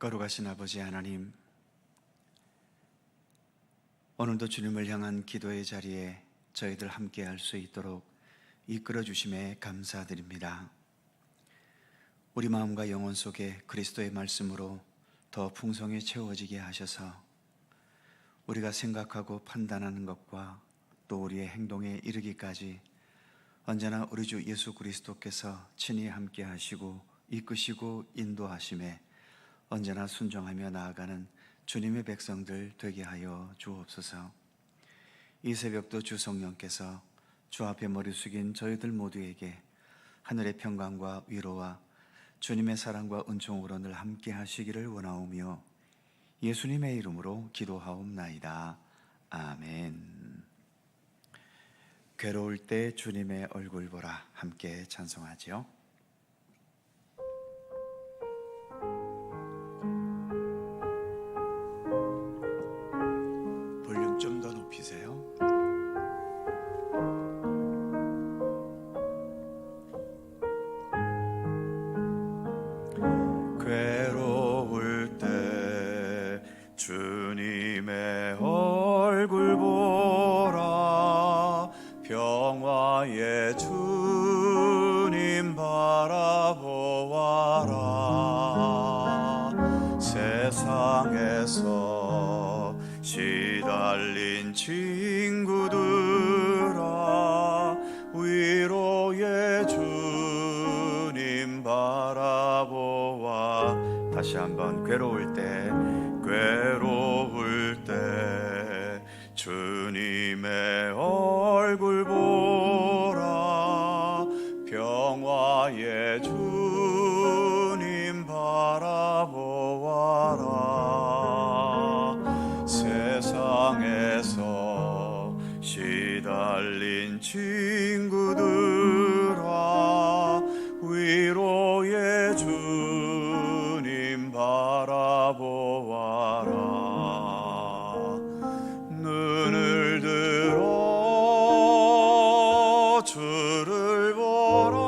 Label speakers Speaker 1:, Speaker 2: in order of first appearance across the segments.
Speaker 1: 거룩하신 아버지 하나님, 오늘도 주님을 향한 기도의 자리에 저희들 함께 할 수 있도록 이끌어 주심에 감사드립니다. 우리 마음과 영혼 속에 그리스도의 말씀으로 더 풍성히 채워지게 하셔서 우리가 생각하고 판단하는 것과 또 우리의 행동에 이르기까지 언제나 우리 주 예수 그리스도께서 친히 함께 하시고 이끄시고 인도하심에 언제나 순종하며 나아가는 주님의 백성들 되게 하여 주옵소서. 이 새벽도 주 성령께서 주 앞에 머리 숙인 저희들 모두에게 하늘의 평강과 위로와 주님의 사랑과 은총으로 늘 함께 하시기를 원하오며 예수님의 이름으로 기도하옵나이다. 아멘. 괴로울 때 주님의 얼굴 보라, 함께 찬송하지요. 볼륨 좀 더 높이세요. 괴로울 때 주님의 얼굴 보라, 평화의 주님 바라보아라. 세상에서 시달린 친구들아, 위로의 주님 바라보아. 다시 한번. 괴로울 때 주님의 얼굴 보라, 평화의 주님 바라보아라. 세상에서 시달린 친구들아, 위로의 주님 바라보아라. 눈을 들어 주를 보라,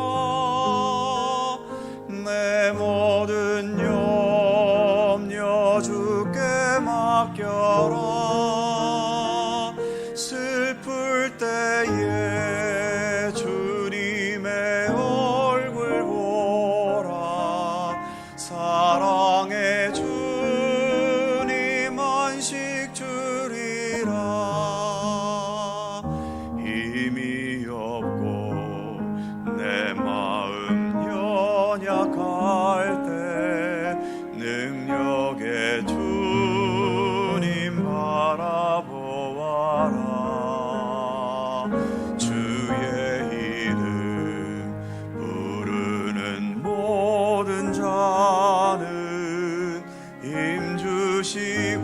Speaker 1: 내 모든 염려 주께 맡겨라. 슬플 때에 주님의 얼굴 보라, 사랑의 주님 안식 주리라. 힘이 없고 내 마음 연약할 때 능력의 주님 바라보아라. 주의 이름 부르는 모든 자는 힘 주시고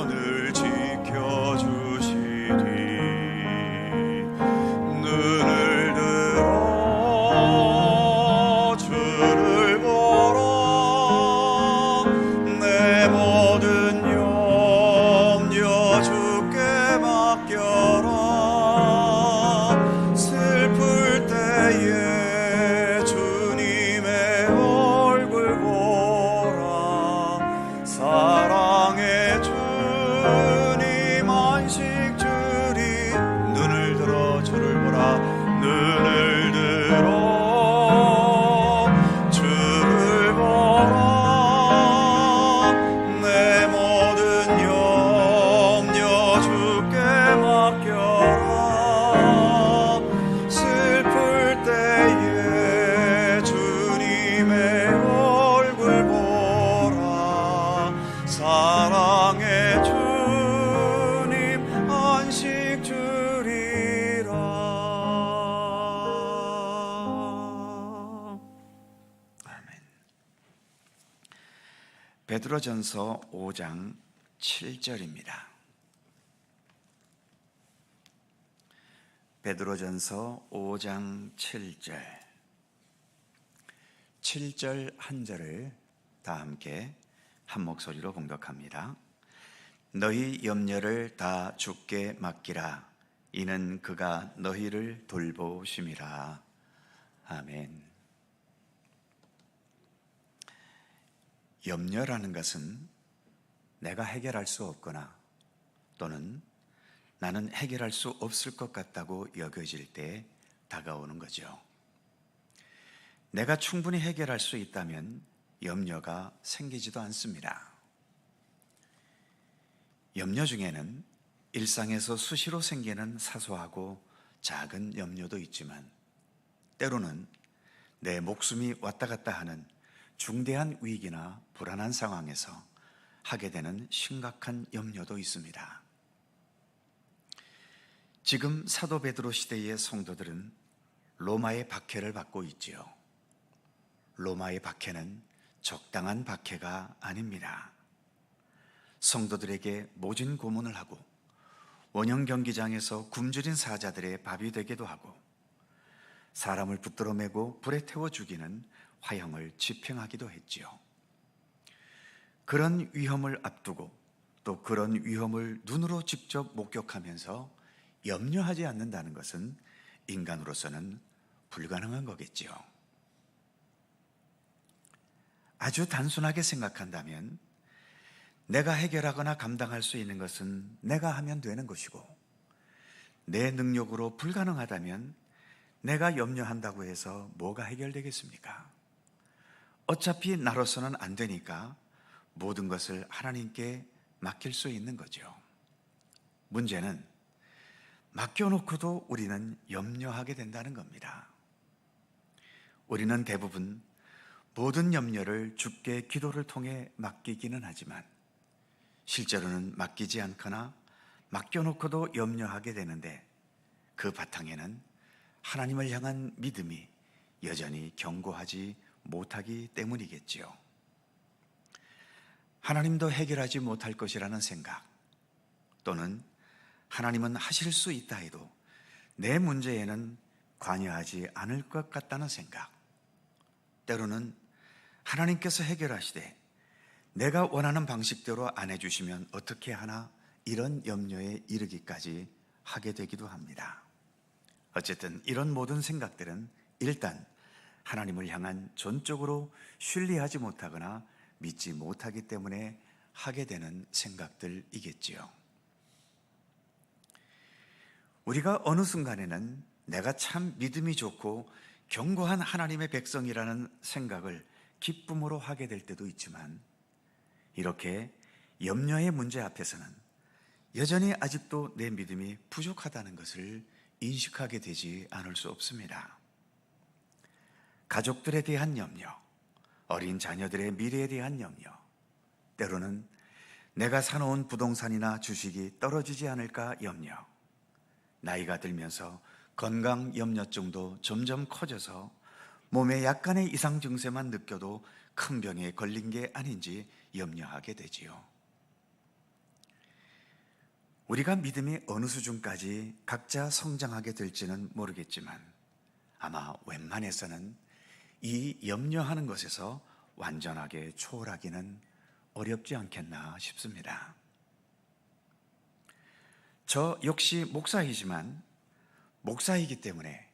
Speaker 1: 늘 지켜주시리. 눈을 들어 주를 보라, 내 모든 염려 주께 맡겨라. 슬플 때에 주님의 얼굴 보라, 사랑의 주님 안식 주리. 눈을 들어 주를 보라, 눈을 들어 주를 보라, 내 모든 염려 주께 맡겨라. 슬플 때에 주님의 얼굴 보라, 사랑의 주님 안식 주리라. 아멘. 베드로전서 5장 7절입니다. 베드로전서 5장 7절. 7절 한 절을 다 함께 한 목소리로 봉독합니다. 너희 염려를 다 주께 맡기라, 이는 그가 너희를 돌보심이라. 아멘. 염려라는 것은 내가 해결할 수 없거나 또는 나는 해결할 수 없을 것 같다고 여겨질 때 다가오는 거죠. 내가 충분히 해결할 수 있다면 염려가 생기지도 않습니다. 염려 중에는 일상에서 수시로 생기는 사소하고 작은 염려도 있지만 때로는 내 목숨이 왔다 갔다 하는 중대한 위기나 불안한 상황에서 하게 되는 심각한 염려도 있습니다. 지금 사도 베드로 시대의 성도들은 로마의 박해를 받고 있지요. 로마의 박해는 적당한 박해가 아닙니다. 성도들에게 모진 고문을 하고 원형 경기장에서 굶주린 사자들의 밥이 되기도 하고 사람을 붙들어 매고 불에 태워 죽이는 화형을 집행하기도 했지요. 그런 위험을 앞두고 또 그런 위험을 눈으로 직접 목격하면서 염려하지 않는다는 것은 인간으로서는 불가능한 거겠지요. 아주 단순하게 생각한다면 내가 해결하거나 감당할 수 있는 것은 내가 하면 되는 것이고 내 능력으로 불가능하다면 내가 염려한다고 해서 뭐가 해결되겠습니까? 어차피 나로서는 안 되니까 모든 것을 하나님께 맡길 수 있는 거죠. 문제는 맡겨놓고도 우리는 염려하게 된다는 겁니다. 우리는 대부분 모든 염려를 주께 기도를 통해 맡기기는 하지만 실제로는 맡기지 않거나 맡겨놓고도 염려하게 되는데 그 바탕에는 하나님을 향한 믿음이 여전히 견고하지 못하기 때문이겠지요. 하나님도 해결하지 못할 것이라는 생각 또는 하나님은 하실 수 있다 해도 내 문제에는 관여하지 않을 것 같다는 생각, 때로는 하나님께서 해결하시되 내가 원하는 방식대로 안 해주시면 어떻게 하나 이런 염려에 이르기까지 하게 되기도 합니다. 어쨌든 이런 모든 생각들은 일단 하나님을 향한 전적으로 신뢰하지 못하거나 믿지 못하기 때문에 하게 되는 생각들이겠지요. 우리가 어느 순간에는 내가 참 믿음이 좋고 견고한 하나님의 백성이라는 생각을 기쁨으로 하게 될 때도 있지만 이렇게 염려의 문제 앞에서는 여전히 아직도 내 믿음이 부족하다는 것을 인식하게 되지 않을 수 없습니다. 가족들에 대한 염려, 어린 자녀들의 미래에 대한 염려, 때로는 내가 사놓은 부동산이나 주식이 떨어지지 않을까 염려, 나이가 들면서 건강 염려증도 점점 커져서 몸에 약간의 이상 증세만 느껴도 큰 병에 걸린 게 아닌지 염려하게 되지요. 우리가 믿음이 어느 수준까지 각자 성장하게 될지는 모르겠지만 아마 웬만해서는 이 염려하는 것에서 완전하게 초월하기는 어렵지 않겠나 싶습니다. 저 역시 목사이지만 목사이기 때문에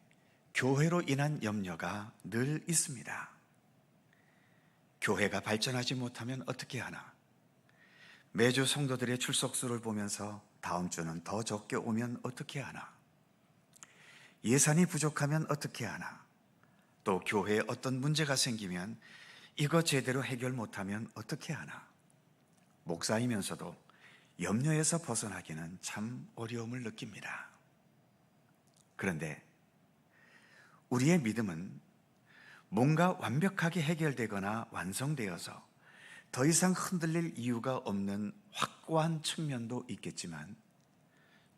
Speaker 1: 교회로 인한 염려가 늘 있습니다. 교회가 발전하지 못하면 어떻게 하나? 매주 성도들의 출석수를 보면서 다음 주는 더 적게 오면 어떻게 하나? 예산이 부족하면 어떻게 하나? 또 교회에 어떤 문제가 생기면 이거 제대로 해결 못하면 어떻게 하나? 목사이면서도 염려에서 벗어나기는 참 어려움을 느낍니다. 그런데 우리의 믿음은 뭔가 완벽하게 해결되거나 완성되어서 더 이상 흔들릴 이유가 없는 확고한 측면도 있겠지만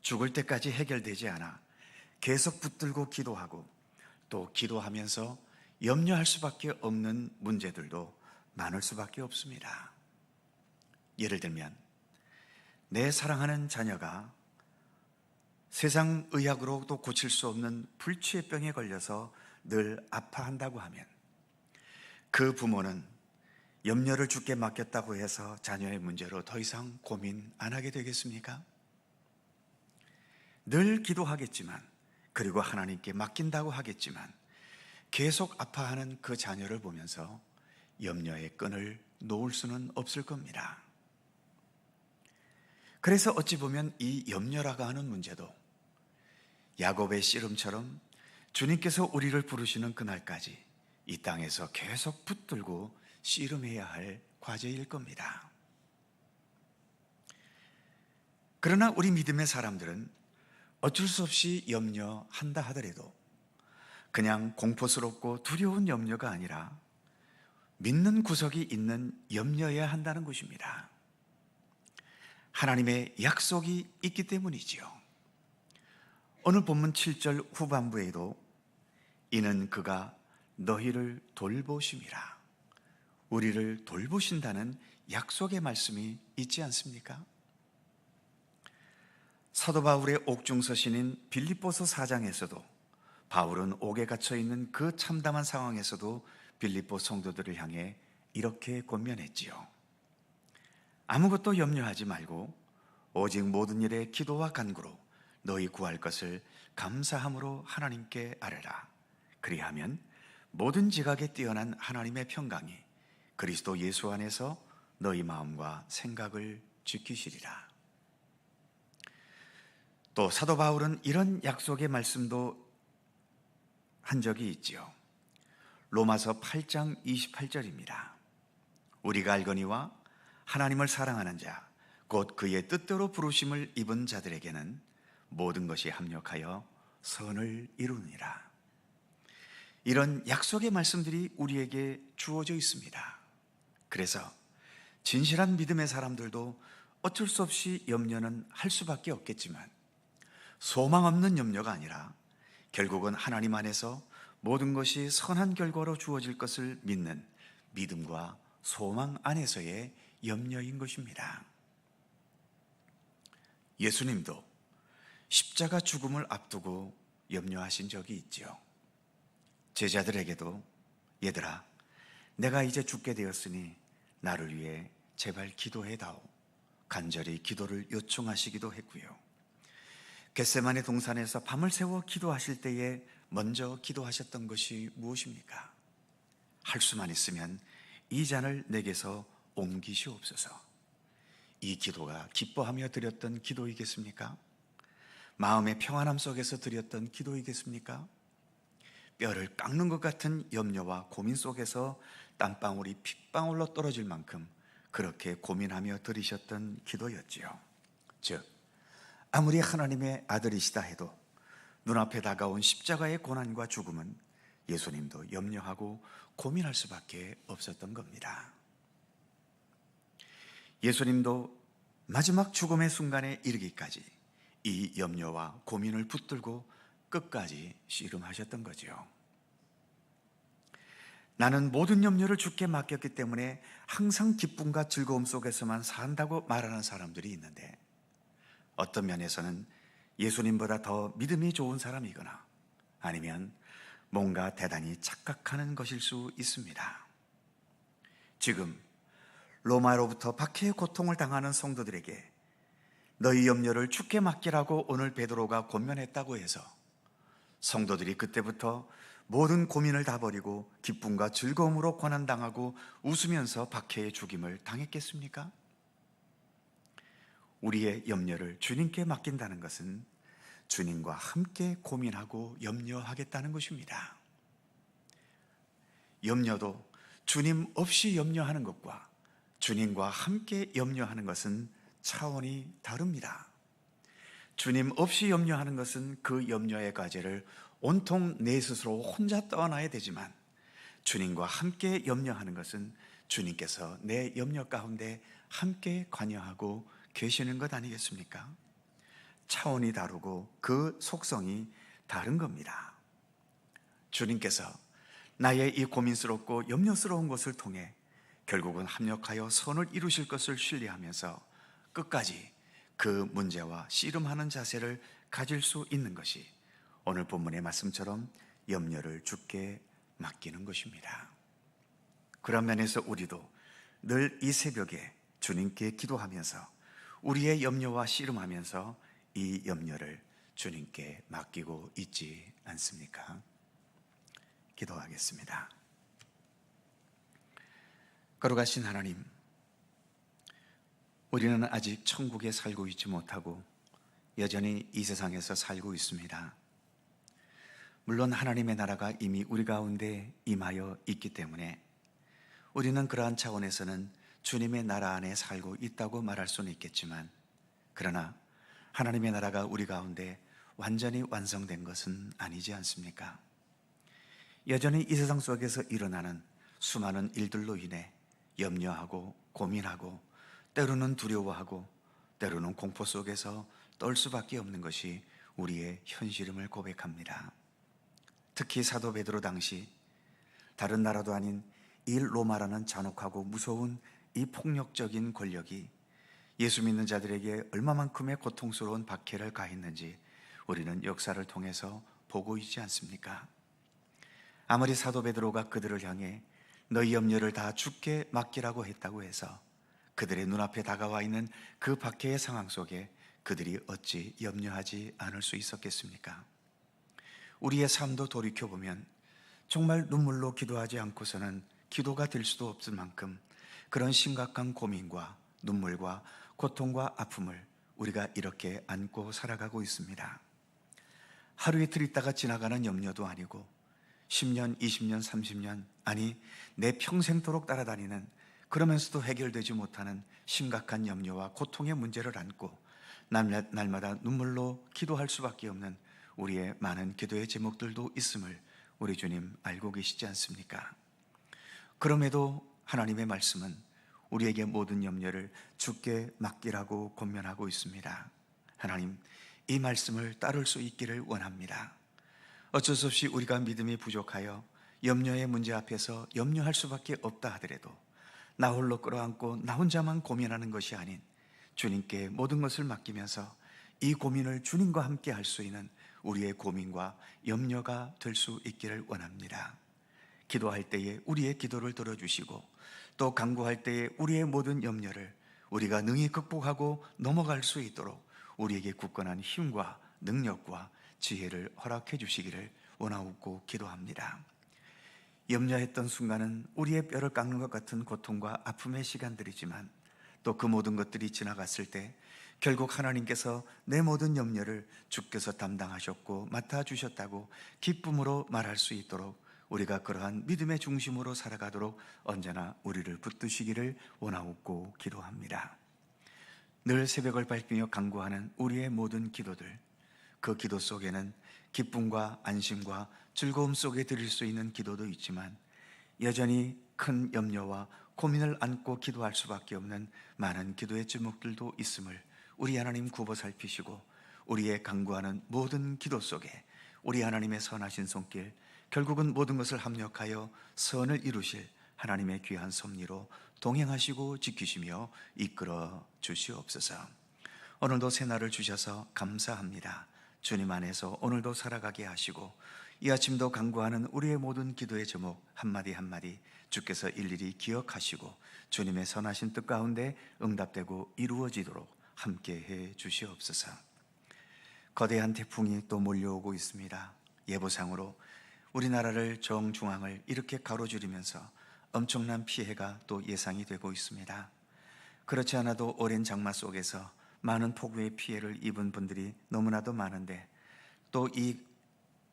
Speaker 1: 죽을 때까지 해결되지 않아 계속 붙들고 기도하고 또 기도하면서 염려할 수밖에 없는 문제들도 많을 수밖에 없습니다. 예를 들면 내 사랑하는 자녀가 세상 의학으로도 고칠 수 없는 불치병에 걸려서 늘 아파한다고 하면 그 부모는 염려를 주께 맡겼다고 해서 자녀의 문제로 더 이상 고민 안 하게 되겠습니까? 늘 기도하겠지만 그리고 하나님께 맡긴다고 하겠지만 계속 아파하는 그 자녀를 보면서 염려의 끈을 놓을 수는 없을 겁니다. 그래서 어찌 보면 이 염려라고 하는 문제도 야곱의 씨름처럼 주님께서 우리를 부르시는 그날까지 이 땅에서 계속 붙들고 씨름해야 할 과제일 겁니다. 그러나 우리 믿음의 사람들은 어쩔 수 없이 염려한다 하더라도 그냥 공포스럽고 두려운 염려가 아니라 믿는 구석이 있는 염려해야 한다는 것입니다. 하나님의 약속이 있기 때문이지요. 오늘 본문 7절 후반부에도 이는 그가 너희를 돌보심이라, 우리를 돌보신다는 약속의 말씀이 있지 않습니까? 사도 바울의 옥중서신인 빌립보서 4장에서도 바울은 옥에 갇혀 있는 그 참담한 상황에서도 빌립보 성도들을 향해 이렇게 권면했지요. 아무것도 염려하지 말고 오직 모든 일에 기도와 간구로 너희 구할 것을 감사함으로 하나님께 아뢰라. 그리하면 모든 지각에 뛰어난 하나님의 평강이 그리스도 예수 안에서 너희 마음과 생각을 지키시리라. 또 사도 바울은 이런 약속의 말씀도 한 적이 있지요. 로마서 8장 28절입니다. 우리가 알거니와 하나님을 사랑하는 자, 곧 그의 뜻대로 부르심을 입은 자들에게는 모든 것이 합력하여 선을 이루느니라. 이런 약속의 말씀들이 우리에게 주어져 있습니다. 그래서 진실한 믿음의 사람들도 어쩔 수 없이 염려는 할 수밖에 없겠지만 소망 없는 염려가 아니라 결국은 하나님 안에서 모든 것이 선한 결과로 주어질 것을 믿는 믿음과 소망 안에서의 염려인 것입니다. 예수님도 십자가 죽음을 앞두고 염려하신 적이 있지요. 제자들에게도 얘들아, 내가 이제 죽게 되었으니 나를 위해 제발 기도해다오, 간절히 기도를 요청하시기도 했고요. 겟세마네 동산에서 밤을 새워 기도하실 때에 먼저 기도하셨던 것이 무엇입니까? 할 수만 있으면 이 잔을 내게서 옮기시옵소서. 이 기도가 기뻐하며 드렸던 기도이겠습니까? 마음의 평안함 속에서 드렸던 기도이겠습니까? 뼈를 깎는 것 같은 염려와 고민 속에서 땀방울이 핏방울로 떨어질 만큼 그렇게 고민하며 드리셨던 기도였지요. 즉, 아무리 하나님의 아들이시다 해도 눈앞에 다가온 십자가의 고난과 죽음은 예수님도 염려하고 고민할 수밖에 없었던 겁니다. 예수님도 마지막 죽음의 순간에 이르기까지 이 염려와 고민을 붙들고 끝까지 씨름하셨던 거지요. 나는 모든 염려를 주께 맡겼기 때문에 항상 기쁨과 즐거움 속에서만 산다고 말하는 사람들이 있는데, 어떤 면에서는 예수님보다 더 믿음이 좋은 사람이거나 아니면 뭔가 대단히 착각하는 것일 수 있습니다. 지금 로마로부터 박해의 고통을 당하는 성도들에게 너희 염려를 주께 맡기라고 오늘 베드로가 권면했다고 해서 성도들이 그때부터 모든 고민을 다 버리고 기쁨과 즐거움으로 고난당하고 웃으면서 박해의 죽임을 당했겠습니까? 우리의 염려를 주님께 맡긴다는 것은 주님과 함께 고민하고 염려하겠다는 것입니다. 염려도 주님 없이 염려하는 것과 주님과 함께 염려하는 것은 차원이 다릅니다. 주님 없이 염려하는 것은 그 염려의 과제를 온통 내 스스로 혼자 떠안아야 되지만, 주님과 함께 염려하는 것은 주님께서 내 염려 가운데 함께 관여하고 계시는 것 아니겠습니까? 차원이 다르고 그 속성이 다른 겁니다. 주님께서 나의 이 고민스럽고 염려스러운 것을 통해 결국은 합력하여 선을 이루실 것을 신뢰하면서 끝까지 그 문제와 씨름하는 자세를 가질 수 있는 것이 오늘 본문의 말씀처럼 염려를 주께 맡기는 것입니다. 그런 면에서 우리도 늘 이 새벽에 주님께 기도하면서 우리의 염려와 씨름하면서 이 염려를 주님께 맡기고 있지 않습니까? 기도하겠습니다. 거룩하신 하나님, 우리는 아직 천국에 살고 있지 못하고 여전히 이 세상에서 살고 있습니다. 물론 하나님의 나라가 이미 우리 가운데 임하여 있기 때문에 우리는 그러한 차원에서는 주님의 나라 안에 살고 있다고 말할 수는 있겠지만, 그러나 하나님의 나라가 우리 가운데 완전히 완성된 것은 아니지 않습니까? 여전히 이 세상 속에서 일어나는 수많은 일들로 인해 염려하고 고민하고 때로는 두려워하고 때로는 공포 속에서 떨 수밖에 없는 것이 우리의 현실임을 고백합니다. 특히 사도 베드로 당시 다른 나라도 아닌 이 로마라는 잔혹하고 무서운 이 폭력적인 권력이 예수 믿는 자들에게 얼마만큼의 고통스러운 박해를 가했는지 우리는 역사를 통해서 보고 있지 않습니까? 아무리 사도 베드로가 그들을 향해 너희 염려를 다 주께 맡기라고 했다고 해서 그들의 눈앞에 다가와 있는 그 박해의 상황 속에 그들이 어찌 염려하지 않을 수 있었겠습니까? 우리의 삶도 돌이켜보면 정말 눈물로 기도하지 않고서는 기도가 될 수도 없을 만큼 그런 심각한 고민과 눈물과 고통과 아픔을 우리가 이렇게 안고 살아가고 있습니다. 하루 이틀 있다가 지나가는 염려도 아니고 10년, 20년, 30년, 아니 내 평생도록 따라다니는, 그러면서도 해결되지 못하는 심각한 염려와 고통의 문제를 안고 날마다 눈물로 기도할 수밖에 없는 우리의 많은 기도의 제목들도 있음을 우리 주님 알고 계시지 않습니까? 그럼에도 하나님의 말씀은 우리에게 모든 염려를 주께 맡기라고 권면하고 있습니다. 하나님, 이 말씀을 따를 수 있기를 원합니다. 어쩔 수 없이 우리가 믿음이 부족하여 염려의 문제 앞에서 염려할 수밖에 없다 하더라도 나 홀로 끌어안고 나 혼자만 고민하는 것이 아닌 주님께 모든 것을 맡기면서 이 고민을 주님과 함께 할 수 있는 우리의 고민과 염려가 될 수 있기를 원합니다. 기도할 때에 우리의 기도를 들어주시고 또 간구할 때에 우리의 모든 염려를 우리가 능히 극복하고 넘어갈 수 있도록 우리에게 굳건한 힘과 능력과 지혜를 허락해 주시기를 원하옵고 기도합니다. 염려했던 순간은 우리의 뼈를 깎는 것 같은 고통과 아픔의 시간들이지만 또 그 모든 것들이 지나갔을 때 결국 하나님께서 내 모든 염려를 주께서 담당하셨고 맡아주셨다고 기쁨으로 말할 수 있도록 우리가 그러한 믿음의 중심으로 살아가도록 언제나 우리를 붙드시기를 원하옵고 기도합니다. 늘 새벽을 밝히며 간구하는 우리의 모든 기도들, 그 기도 속에는 기쁨과 안심과 즐거움 속에 드릴 수 있는 기도도 있지만 여전히 큰 염려와 고민을 안고 기도할 수밖에 없는 많은 기도의 제목들도 있음을 우리 하나님 굽어 살피시고 우리의 간구하는 모든 기도 속에 우리 하나님의 선하신 손길, 결국은 모든 것을 합력하여 선을 이루실 하나님의 귀한 섭리로 동행하시고 지키시며 이끌어 주시옵소서. 오늘도 새날을 주셔서 감사합니다. 주님 안에서 오늘도 살아가게 하시고 이 아침도 간구하는 우리의 모든 기도의 제목 한마디 한마디 주께서 일일이 기억하시고 주님의 선하신 뜻 가운데 응답되고 이루어지도록 함께해 주시옵소서. 거대한 태풍이 또 몰려오고 있습니다. 예보상으로 우리나라를 정중앙을 이렇게 가로지르면서 엄청난 피해가 또 예상이 되고 있습니다. 그렇지 않아도 오랜 장마 속에서 많은 폭우의 피해를 입은 분들이 너무나도 많은데 또 이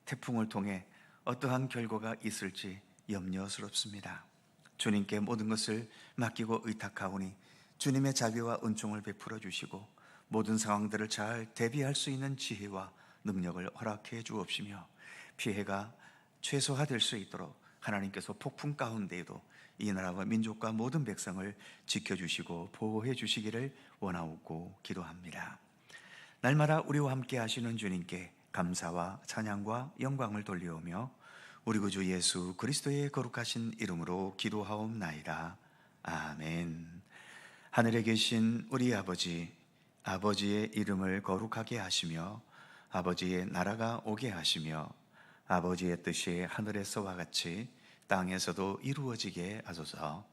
Speaker 1: 태풍을 통해 어떠한 결과가 있을지 염려스럽습니다. 주님께 모든 것을 맡기고 의탁하오니 주님의 자비와 은총을 베풀어 주시고 모든 상황들을 잘 대비할 수 있는 지혜와 능력을 허락해 주옵시며 피해가 최소화될 수 있도록 하나님께서 폭풍 가운데에도 이 나라와 민족과 모든 백성을 지켜주시고 보호해 주시기를 원하옵고 기도합니다. 날마다 우리와 함께 하시는 주님께 감사와 찬양과 영광을 돌려오며 우리 구주 예수 그리스도의 거룩하신 이름으로 기도하옵나이다. 아멘. 하늘에 계신 우리 아버지, 아버지의 이름을 거룩하게 하시며 아버지의 나라가 오게 하시며 아버지의 뜻이 하늘에서와 같이 땅에서도 이루어지게 하소서.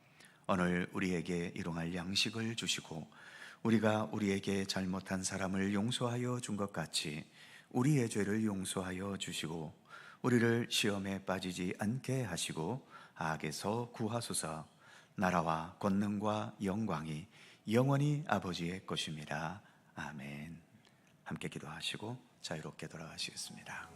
Speaker 1: 오늘 우리에게 일용할 양식을 주시고 우리가 우리에게 잘못한 사람을 용서하여 준 것 같이 우리의 죄를 용서하여 주시고 우리를 시험에 빠지지 않게 하시고 악에서 구하소서. 나라와 권능과 영광이 영원히 아버지의 것입니다. 아멘. 함께 기도하시고 자유롭게 돌아가시겠습니다.